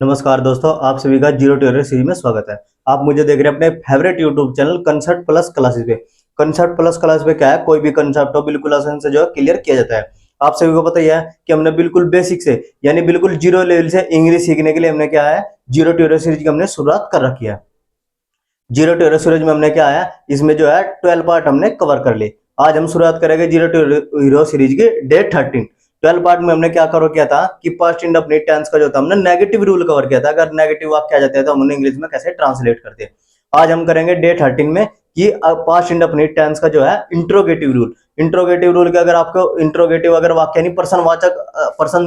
नमस्कार दोस्तों, आप सभी का जीरो टू हीरो सीरीज में स्वागत है। आप मुझे देख रहे हैं अपने favourite YouTube channel concept plus classes पे। कंसेप्ट प्लस क्लास पे क्या है, कोई भी कंसेप्ट हो बिल्कुल आसान से जो है क्लियर किया जाता है। आप सभी को पता ही है कि हमने बिल्कुल बेसिक से यानी बिल्कुल जीरो लेवल से इंग्लिश सीखने के लिए हमने क्या है, जीरो टू हीरो सीरीज की हमने शुरुआत कर रखी है। जीरो टू हीरो सीरीज में हमने क्या है, इसमें जो है 12 पार्ट हमने कवर कर ली। आज हम शुरुआत करेंगे जीरो टू हीरो सीरीज की डे 13। 12 पार्ट में हमने क्या कवर किया था कि पास्ट इंडेफिनिट टेंस का जो था हमने नेगेटिव रूल कवर किया था। अगर नेगेटिव वाक्य आ जाते हैं तो हमने इंग्लिश में कैसे ट्रांसलेट करते हैं। आज हम करेंगे डे 13 में कि पास्ट इंडेफिनिट टेंस का जो है इंट्रोगेटिव रूल। इंट्रोगेटिव रूल के अगर आपको इंट्रोगेटिव अगर वाक्य नहीं पर्सन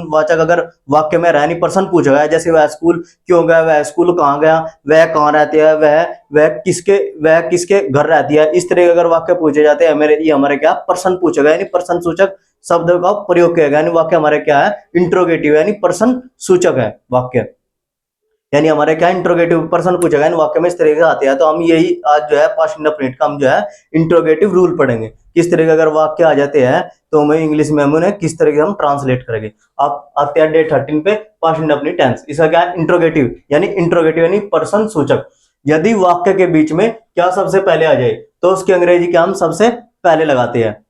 वाचक अगर वाक्य में रह नहीं पर्सन पूछेगा, जैसे वह स्कूल क्यों गया, वह स्कूल कहाँ गया, वह कहाँ रहती है, वह किसके घर रहती है, इस तरह के अगर वाक्य पूछे जाते हैं मेरे ये हमारे क्या पर्सन पूछेगा यानी पर्सन सूचक शब्द का प्रयोग किया गया यानी वाक्य हमारे क्या है इंट्रोगेटिव यानी पर्सन सूचक है वाक्य। यानी हमारे क्या इंट्रोगेटिव पर्सन पूछेगा इन वाक्य में इस तरीके से आते हैं। तो हम यही आज जो है पास्ट इंडेफिनिट का हम जो है इंट्रोगेटिव रूल पढ़ेंगे। किस तरह के अगर वाक्य आ जाते हैं तो हमें इंग्लिश में हम उन्हें किस तरह से हम ट्रांसलेट करेंगे। आप आते हैं डे 13 पे पास्ट इंडेफिनिट टेंस। इसका क्या है इंट्रोगेटिव यानी पर्सन सूचक। यदि वाक्य के बीच में क्या सबसे पहले आ जाए तो उसकी अंग्रेजी क्या हम सबसे पहले लगाते हैं।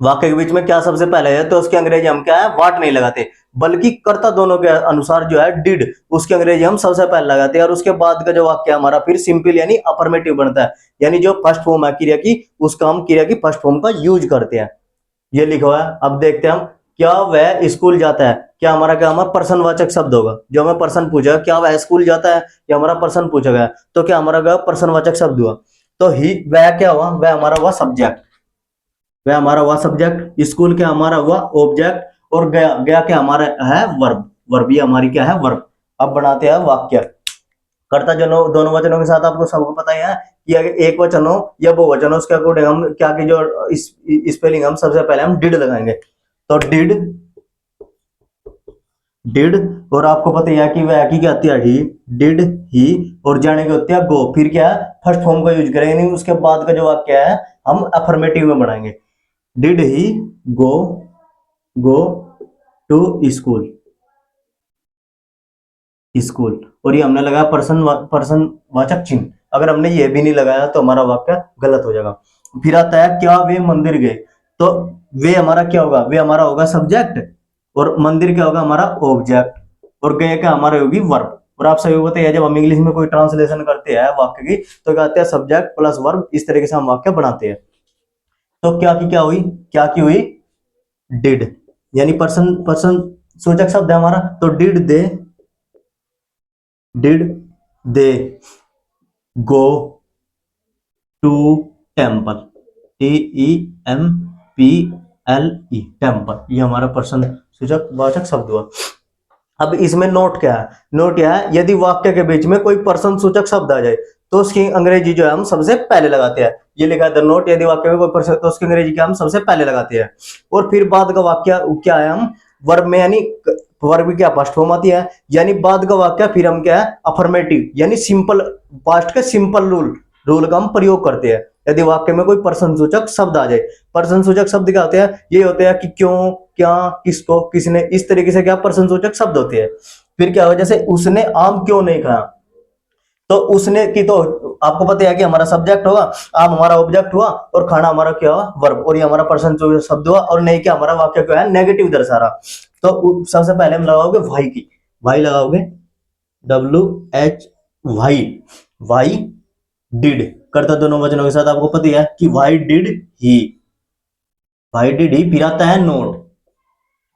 वाक्य के बीच में क्या सबसे पहले है तो उसकी अंग्रेजी हम क्या है वाट नहीं लगाते, बल्कि कर्ता दोनों के अनुसार जो है डिड उसकी अंग्रेजी हम सबसे पहले लगाते हैं। और उसके बाद का जो वाक्य हमारा फिर सिंपल यानी अफर्मेटिव बनता है, यानी जो फर्स्ट फॉर्म है क्रिया की उसका हम क्रिया की फर्स्ट फॉर्म का यूज करते हैं। ये लिखा हुआ है। अब देखते हैं हम क्या वह स्कूल जाता है। क्या हमारा पर्सनवाचक शब्द होगा। जो हमें पर्सन पूछेगा क्या वह स्कूल जाता है या हमारा पर्सन पूछा गया तो क्या हमारा पर्सनवाचक शब्द हुआ। तो ही वह क्या हुआ, वह हमारा हुआ सब्जेक्ट। वह हमारा हुआ सब्जेक्ट, स्कूल क्या हमारा हुआ ऑब्जेक्ट, और गया गया क्या हमारा है वर्ब। वर्ब ये हमारी क्या है वर्ब। अब बनाते हैं वाक्य। कर्ता जनो दोनों वचनों के साथ आपको सबको पता ही है कि अगर एक वचन हो या बहुवचन हो उसके अकॉर्डिंग हम क्या की जो स्पेलिंग हम सबसे पहले हम डिड लगाएंगे। तो डिड और आपको पता ही है कि वह की क्या होती है ही, डिड ही, और जाने की होती है गो। फिर क्या है फर्स्ट फॉर्म का यूज करेंगे, नहीं उसके बाद का जो वाक्य है हम अफर्मेटिव में बनाएंगे। Did he go go to school school. और ये हमने लगाया पर्सन वाचक चिन्ह। अगर हमने ये भी नहीं लगाया तो हमारा वाक्य गलत हो जाएगा। फिर आता है क्या वे मंदिर गए। तो वे हमारा क्या होगा, वे हमारा होगा सब्जेक्ट, और मंदिर क्या होगा हमारा ऑब्जेक्ट, और गए क्या हमारे होगी वर्ब। और आप सभी को पता है जब हम इंग्लिश में कोई ट्रांसलेशन करते हैं वाक्य की तो कहते हैं सब्जेक्ट प्लस वर्ब, इस तरीके से हम वाक्य बनाते हैं। तो क्या की क्या हुई, क्या की हुई डिड, यानी पर्सन पर्सन सूचक शब्द है हमारा। तो did they go to temple, TEMPLE temple, ये हमारा पर्सन सूचक वाचक शब्द हुआ। अब इसमें नोट क्या है, नोट क्या है यदि वाक्य के बीच में कोई पर्सन सूचक शब्द आ जाए तो उसकी अंग्रेजी जो है हम सबसे पहले लगाते हैं। ये लिखा है द नोट, यदि वाक्य में कोई पर्सन तो उसकी अंग्रेजी क्या हम सबसे पहले लगाते हैं। और फिर बाद का वाक्य क्या है हम वर्ब में यानी वर्ब क्या फर्स्ट फॉर्म आती है, यानी बाद का वाक्य फिर हम क्या है अफर्मेटिव यानी सिंपल पास्ट का सिंपल रूल का हम प्रयोग करते हैं। यदि वाक्य में कोई पर्सन सूचक शब्द आ जाए, पर्सन सूचक शब्द क्या होते हैं, ये होते हैं कि क्यों, क्या, किसको, किसने, इस तरीके से क्या पर्सन सूचक शब्द होते हैं। फिर क्या हुआ, जैसे उसने आम क्यों नहीं खाया, तो उसने की तो आपको पता है कि हमारा सब्जेक्ट होगा, आम हमारा ऑब्जेक्ट हुआ, और खाना हमारा क्या हुआ वर्ब, और ये हमारा पर्सन सूचक शब्द हुआ। और नहीं क्या हमारा वाक्य क्या है नेगेटिव दर्शा रहा। तो सबसे पहले हम लगाओगे वाई की, वाई लगाओगे WH वाई डिड, करता दोनों वचनों के साथ आपको पता है कि ही वाई डिड ही, फिर आता है note,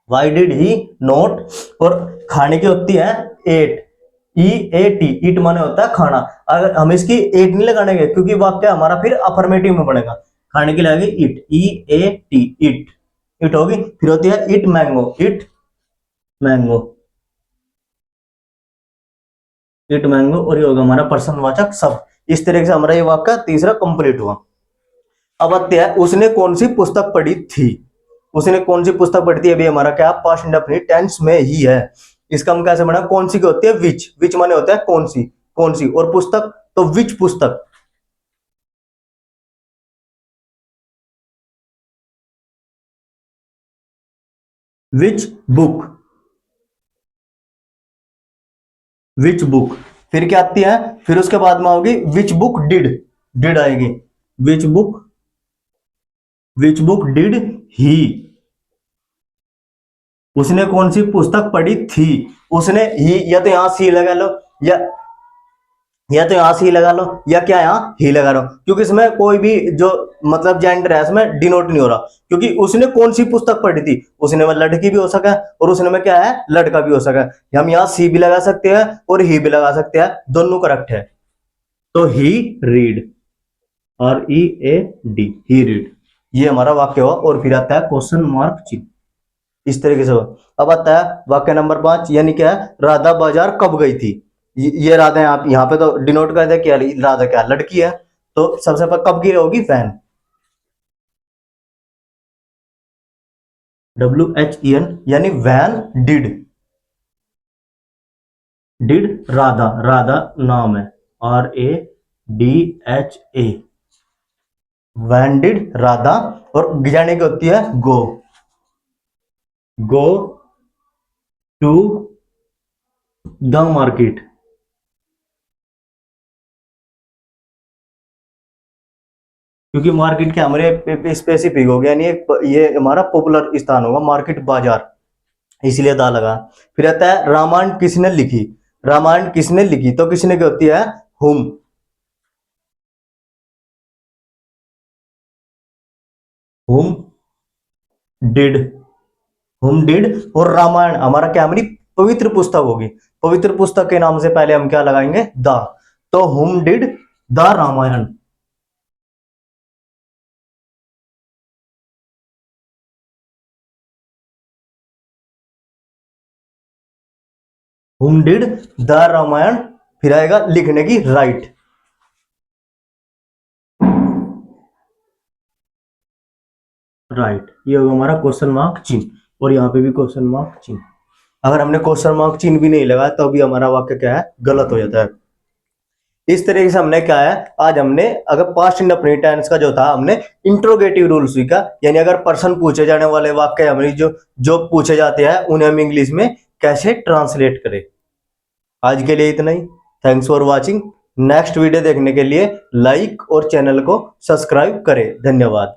why did he note, और खाने की होती है एट, EAT, ईट माने होता है खाना। अगर हम इसकी एट नहीं लगाने क्योंकि वाक्य हमारा फिर अफर्मेटिव में पड़ेगा। खाने की लगेगी इट, EAT इट, इट होगी। फिर होती है मैंगो इट मैंगो, और ये होगा हमारा पर्सनवाचक शब्द। इस तरीके से हमारा ये वाक्य तीसरा कंप्लीट हुआ। अब आते हैं उसने कौन सी पुस्तक पढ़ी थी। उसने कौन सी पुस्तक पढ़ी थी, अभी हमारा क्या पास्ट इंडेफिनिट टेंस में ही है। इसका हम कैसे बना, कौन सी की होती है विच माने होता है कौन सी, और पुस्तक तो विच पुस्तक, विच बुक, विच बुक, फिर क्या आती है, फिर उसके बाद में होगी विच बुक डिड, डिड आएगी, विच बुक डिड ही, उसने कौन सी पुस्तक पढ़ी थी, उसने ही, या तो यहां सी लगा लो, या तो यहां सी लगा लो, या क्या यहां ही लगा लो, क्योंकि इसमें कोई भी जो मतलब जेंडर है इसमें डिनोट नहीं हो रहा, क्योंकि उसने कौन सी पुस्तक पढ़ी थी, उसने में लड़की भी हो सका है और उसने में क्या है लड़का भी हो सका है, हम यहाँ सी भी लगा सकते हैं और ही भी लगा सकते हैं, दोनों करेक्ट है। तो ही रीड, READ, ही रीड, ये हमारा वाक्य हुआ। और फिर आता है क्वेश्चन मार्क चिन्ह, इस तरीके से हुआ। अब आता है वाक्य नंबर 5, यानी क्या है, राधा बाजार कब गई थी, ये राधा यहाँ पे तो डिनोट कर दे क्या, राधा क्या लड़की है, तो सबसे पहले कब की होगी वैन, WHEN, यानी वैन डिड राधा, राधा नाम है, RADHA, वैन डिड राधा। और जाने की होती है गो टू द मार्केट, क्योंकि मार्केट क्या हमारे स्पेसिफिक हो गया, यानी ये हमारा पॉपुलर स्थान होगा मार्केट बाजार, इसलिए दा लगा। फिर आता है रामायण किसने लिखी, रामायण किसने लिखी, तो किसने की होती है हुम, हुम डिड, हुम डिड। और रामायण हमारा क्या, हमारी पवित्र पुस्तक होगी, पवित्र पुस्तक के नाम से पहले हम क्या लगाएंगे द, तो हुम डिड द रामायण, हुम डिड द रामायण। फिर आएगा लिखने की राइट, राइट, ये होगा हमारा क्वेश्चन मार्क चिन्ह, और यहाँ पे भी क्वेश्चन मार्क चिन्ह। अगर हमने क्वेश्चन मार्क चिन्ह भी नहीं लगाया तो भी हमारा वाक्य क्या है गलत हो जाता है। इस तरीके से हमने क्या है, आज हमने अगर पास्ट इंडेफिनिट टेंस का जो था हमने इंट्रोगेटिव रूल सीखा, यानी अगर पर्सन पूछे जाने वाले वाक्य हमारी जो जो पूछे जाते हैं उन्हें हम इंग्लिश में कैसे ट्रांसलेट करें। आज के लिए इतना ही, thanks for watching. Next video देखने के लिए लाइक और चैनल को सब्सक्राइब करें, धन्यवाद।